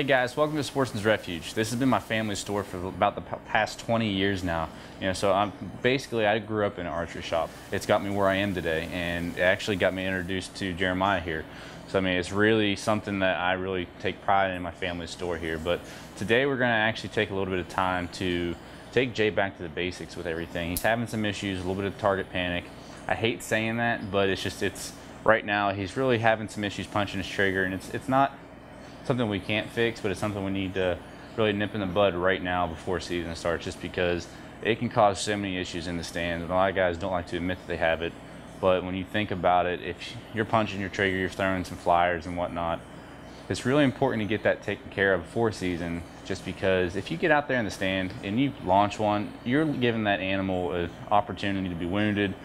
Hey guys, welcome to Sportsman's Refuge. This has been my family store for about the past 20 years now. So I grew up in an archery shop. It's got me where I am today, and it actually got me introduced to Jeremiah here. So it's really something that I really take pride in my family store here. But today we're going to actually take a little bit of time to take Jay back to the basics with everything. He's having some issues, a little bit of target panic. I hate saying that, but it's right now he's really having some issues punching his trigger, and it's not something we can't fix, but it's something we need to really nip in the bud right now before season starts, just because it can cause so many issues in the stands. And a lot of guys don't like to admit that they have it, but when you think about it, if you're punching your trigger, you're throwing some flyers and whatnot, it's really important to get that taken care of before season, just because if you get out there in the stand and you launch one, you're giving that animal an opportunity to be wounded,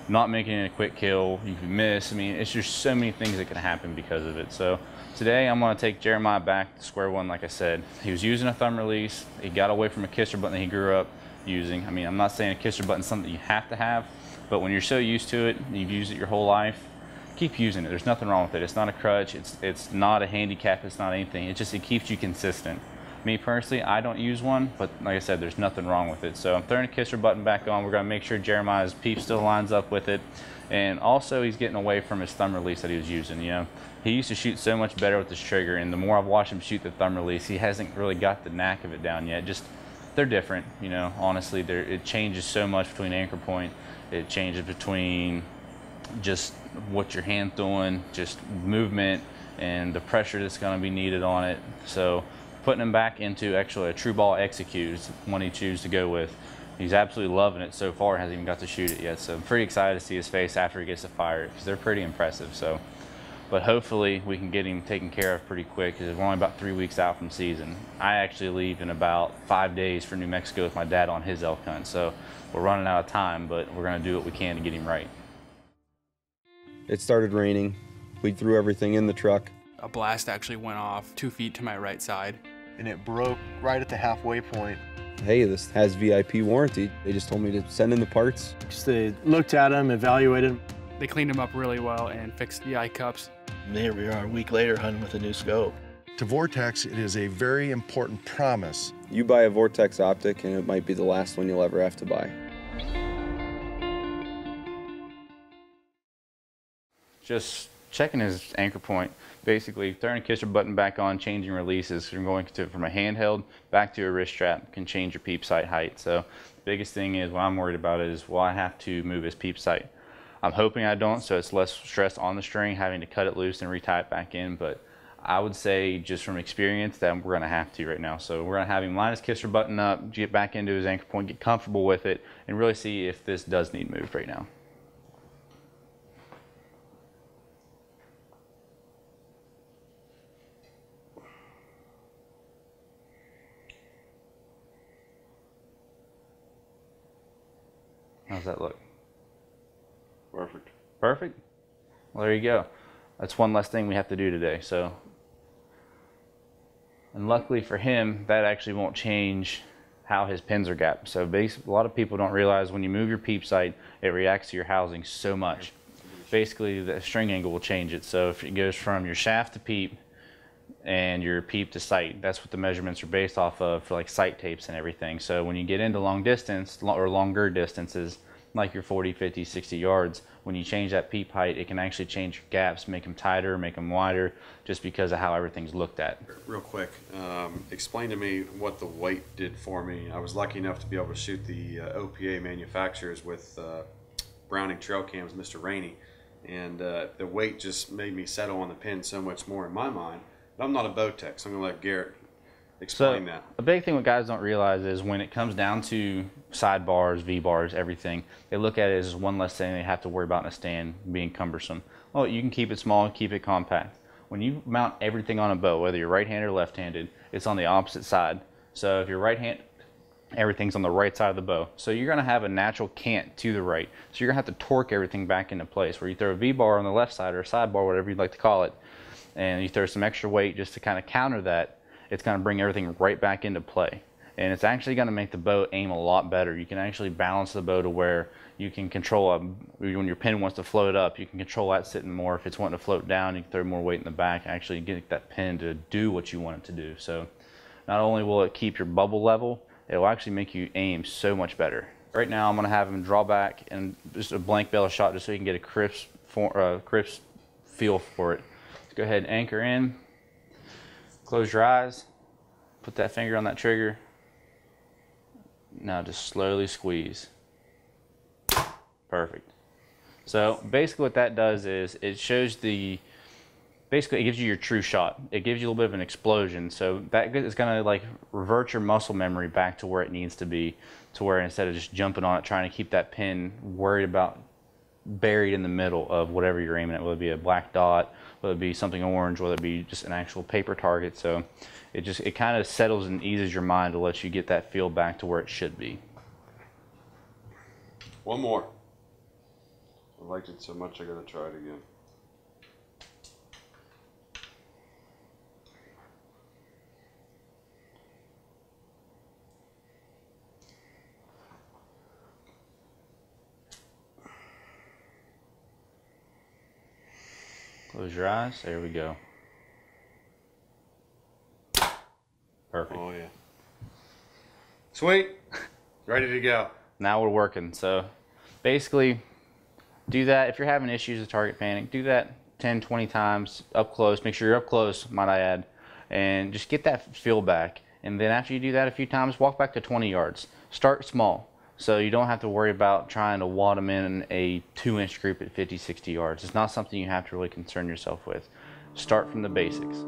not making it a quick kill, you can miss. It's just so many things that can happen because of it. So today I'm going to take Jeremiah back to square one. Like I said, he was using a thumb release. He got away from a kisser button that he grew up using. I'm not saying a kisser button is something you have to have, but when you're so used to it and you've used it your whole life, keep using it. There's nothing wrong with it. It's not a crutch. It's not a handicap. It's not anything. It keeps you consistent. Me personally, I don't use one, but like I said, there's nothing wrong with it. So I'm throwing a kisser button back on. We're going to make sure Jeremiah's peep still lines up with it. And also he's getting away from his thumb release that he was using. He used to shoot so much better with his trigger, and the more I've watched him shoot the thumb release, he hasn't really got the knack of it down yet. They're different, honestly. It changes so much between anchor point. It changes between just what your hand's doing, just movement, and the pressure that's going to be needed on it. So putting him back into actually a true ball execute is one he chooses to go with. He's absolutely loving it so far. Hasn't even got to shoot it yet. So I'm pretty excited to see his face after he gets to fire it, because they're pretty impressive. But hopefully we can get him taken care of pretty quick, because we're only about 3 weeks out from season. I actually leave in about 5 days for New Mexico with my dad on his elk hunt. So we're running out of time, but we're going to do what we can to get him right. It started raining. We threw everything in the truck. A blast actually went off 2 feet to my right side. And it broke right at the halfway point. Hey, this has VIP warranty. They just told me to send in the parts. They looked at them, evaluated them. They cleaned them up really well and fixed the eye cups. And here we are a week later hunting with a new scope. To Vortex, it is a very important promise. You buy a Vortex optic and it might be the last one you'll ever have to buy. Just checking his anchor point, basically throwing a kisser button back on, changing releases from going from a handheld back to a wrist strap can change your peep sight height. So the biggest thing is, what I'm worried about is, will I have to move his peep sight? I'm hoping I don't, so it's less stress on the string having to cut it loose and retie it back in, but I would say just from experience that we're going to have to right now. So we're going to have him line his kisser button up, get back into his anchor point, get comfortable with it, and really see if this does need moved right now. How's that look? Perfect. Perfect? Well, there you go. That's one less thing we have to do today. And luckily for him, that actually won't change how his pins are gapped. So a lot of people don't realize when you move your peep sight, it reacts to your housing so much. Basically, the string angle will change it. So if it goes from your shaft to peep and your peep to sight, that's what the measurements are based off of for like sight tapes and everything. So when you get into long distance or longer distances, like your 40, 50, 60 yards, when you change that peep height, it can actually change your gaps, make them tighter, make them wider, just because of how everything's looked at. Real quick, explain to me what the weight did for me. I was lucky enough to be able to shoot the OPA manufacturers with Browning trail cams, Mr. Rainey, and the weight just made me settle on the pin so much more in my mind. But I'm not a bow tech, so I'm going to let Garrett explain that. A big thing what guys don't realize is when it comes down to sidebars, V-bars, everything, they look at it as one less thing they have to worry about in a stand being cumbersome. Well, you can keep it small, keep it compact. When you mount everything on a bow, whether you're right-handed or left-handed, it's on the opposite side. So if you're right-handed, everything's on the right side of the bow. So you're going to have a natural cant to the right. So you're going to have to torque everything back into place, where you throw a V-bar on the left side or a sidebar, whatever you'd like to call it, and you throw some extra weight just to kind of counter that. It's going to bring everything right back into play. And it's actually going to make the bow aim a lot better. You can actually balance the bow to where You can control when your pin wants to float up, you can control that sitting more. If it's wanting to float down, you can throw more weight in the back, actually get that pin to do what you want it to do. So not only will it keep your bubble level, it will actually make you aim so much better. Right now I'm going to have him draw back and just a blank barrel shot just so you can get a crisp feel for it. Let's go ahead and anchor in, close your eyes, put that finger on that trigger. Now just slowly squeeze. Perfect. So basically what that does is it shows basically it gives you your true shot. It gives you a little bit of an explosion. So that is going to like revert your muscle memory back to where it needs to be, to where instead of just jumping on it, trying to keep that pin worried about buried in the middle of whatever you're aiming at, whether it be a black dot, whether it be something orange, whether it be just an actual paper target. So it kind of settles and eases your mind to let you get that feel back to where it should be. One more. I liked it so much I gotta try it again. Close your eyes. There we go. Perfect. Oh yeah. Sweet. Ready to go. Now we're working. So basically do that. If you're having issues with target panic, do that 10, 20 times up close. Make sure you're up close, might I add, and just get that feel back. And then after you do that a few times, walk back to 20 yards. Start small, so you don't have to worry about trying to wad them in a 2-inch group at 50, 60 yards. It's not something you have to really concern yourself with. Start from the basics.